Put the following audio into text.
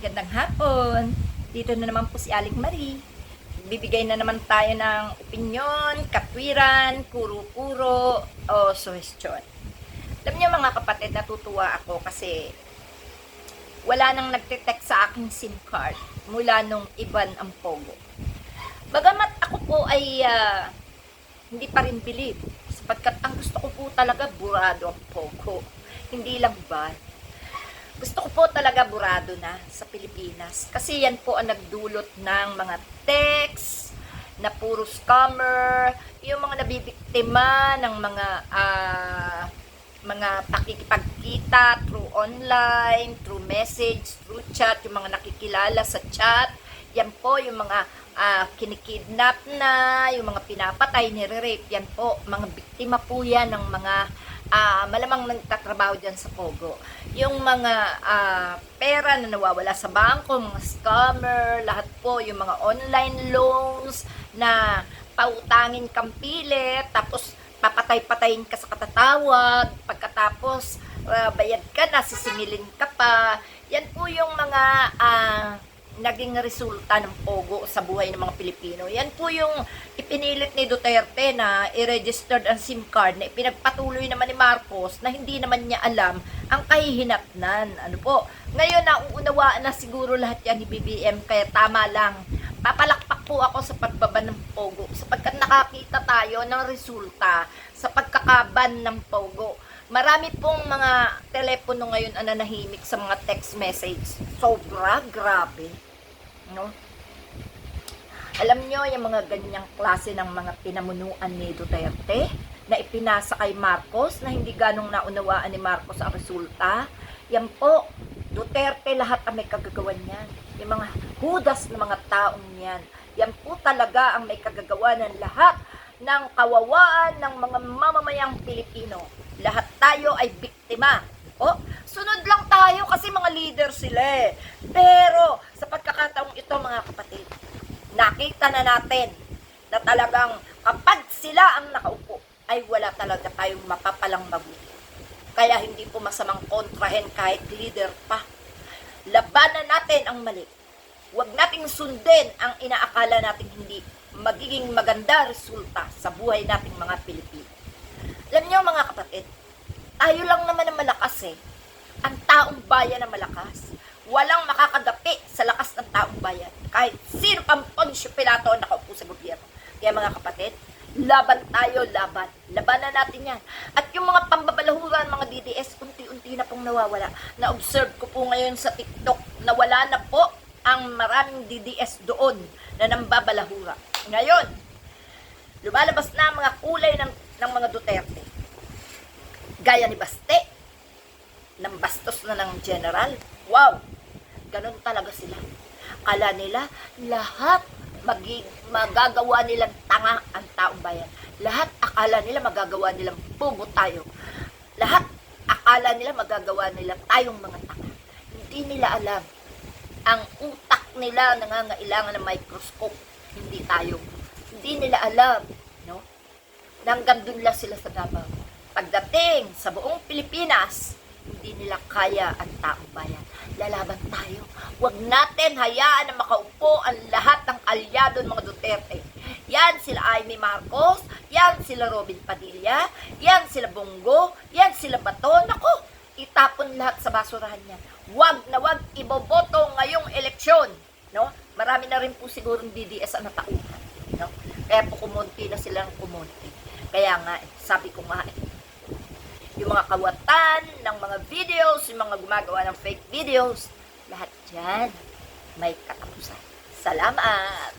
Gandang hapon. Dito na naman po si Aling Marie. Bibigay na naman tayo ng opinyon, katwiran, kuro-kuro, o suhestyon. Alam niyo mga kapatid, natutuwa ako kasi wala nang nagte-text sa aking SIM card mula nung iban ang Pogo. Bagamat ako po ay hindi pa rin believe sapagkat ang gusto ko po talaga burado ang Pogo. Hindi lang ba? Gusto ko po talaga burado na sa Pilipinas. Kasi yan po ang nagdulot ng mga text na puro scammer, yung mga nabibiktima ng mga pakikipagkita through online, through message, through chat, yung mga nakikilala sa chat. Yan po yung mga kinikidnap na, yung mga pinapatay, nire-rape. Yan po, mga biktima po yan ng mga malamang nagtatrabaho dyan sa Pogo. Yung mga pera na nawawala sa bangko, mga scammer, lahat po, yung mga online loans na pautangin kang pilit, tapos papatay-patayin ka sa katatawag, pagkatapos bayad ka na, sisingilin ka pa. Yan po yung mga naging resulta ng Pogo sa buhay ng mga Pilipino. Yan po yung ipinilit ni Duterte na i-registered ang SIM card na ipinagpatuloy naman ni Marcos na hindi naman niya alam ang kahihinatnan. Ano po? Ngayon, nauunawaan na siguro lahat yan ni BBM, kaya tama lang. Papalakpak po ako sa pagbaba ng Pogo sapagkat nakakita tayo ng resulta sa pagkakaban ng Pogo. Marami pong mga telepono ngayon ang nanahimik sa mga text message. Sobra, grabe. No? Alam nyo, yung mga ganyang klase ng mga pinamunuan ni Duterte na ipinasa kay Marcos na hindi ganong naunawaan ni Marcos ang resulta, yan po, Duterte lahat ang may kagagawan yan. Yung mga hudas ng mga taong yan. Yan po talaga ang may kagagawa ng lahat ng kawawaan ng mga mamamayang Pilipino. Lahat tayo ay biktima. O, sunod lang tayo kasi mga leader sila eh. Pero, sa pagkakataong ito mga kapatid, nakita na natin na talagang kapag sila ang nakaupo, ay wala talaga tayong mapapalang mabuti. Kaya hindi po masamang kontrahen kahit leader pa. Labanan natin ang mali. Huwag nating sundin ang inaakala nating hindi magiging maganda resulta sa buhay nating mga Pilipino. Alam niyo mga kapatid, tayo lang naman ang malakas eh. Ang taong bayan ang malakas. Walang makakadapi sa lakas ng taong bayan. Kahit sino pang Poncio Pilato ang nakaupo sa gobyerno. Kaya mga kapatid, laban tayo, laban. Labanan natin yan. At yung mga pambabalahuran, mga DDS, unti-unti na pong nawawala. Na-observe ko po ngayon sa TikTok na wala na po ang maraming DDS doon na nambabalahura. Ngayon, lumalabas na ang mga kulay ng mga Duterte. Gaya ni Baste, ng bastos na ng general. Wow! Ganon talaga sila. Kala nila, lahat magagawa nilang tanga ang taong bayan. Lahat akala nila magagawa nilang bubo tayo. Lahat akala nila magagawa nila tayong mga tanga. Hindi nila alam. Ang utak nila nangangailangan ng microscope. Hindi tayo. Hindi nila alam. No? Hanggang dun lang sila sa Davao. Pagdating sa buong Pilipinas, hindi nila kaya ang taong bayan. Lalaban tayo. Huwag natin hayaan na makaupo ang lahat ng alyado ng mga Duterte. Yan sila Amy Marcos, yan sila Robin Padilla, yan sila Bongo, yan sila Bato. Naku, itapon lahat sa basurahan yan. Huwag na huwag iboboto ngayong eleksyon. No? Marami na rin po sigurong DDS ang natauhan. No? Kaya po kumunti na silang kumunti. Kaya nga, sabi ko nga, yung mga kawatan ng mga videos, yung mga gumagawa ng fake videos, lahat dyan may katapusan. Salamat!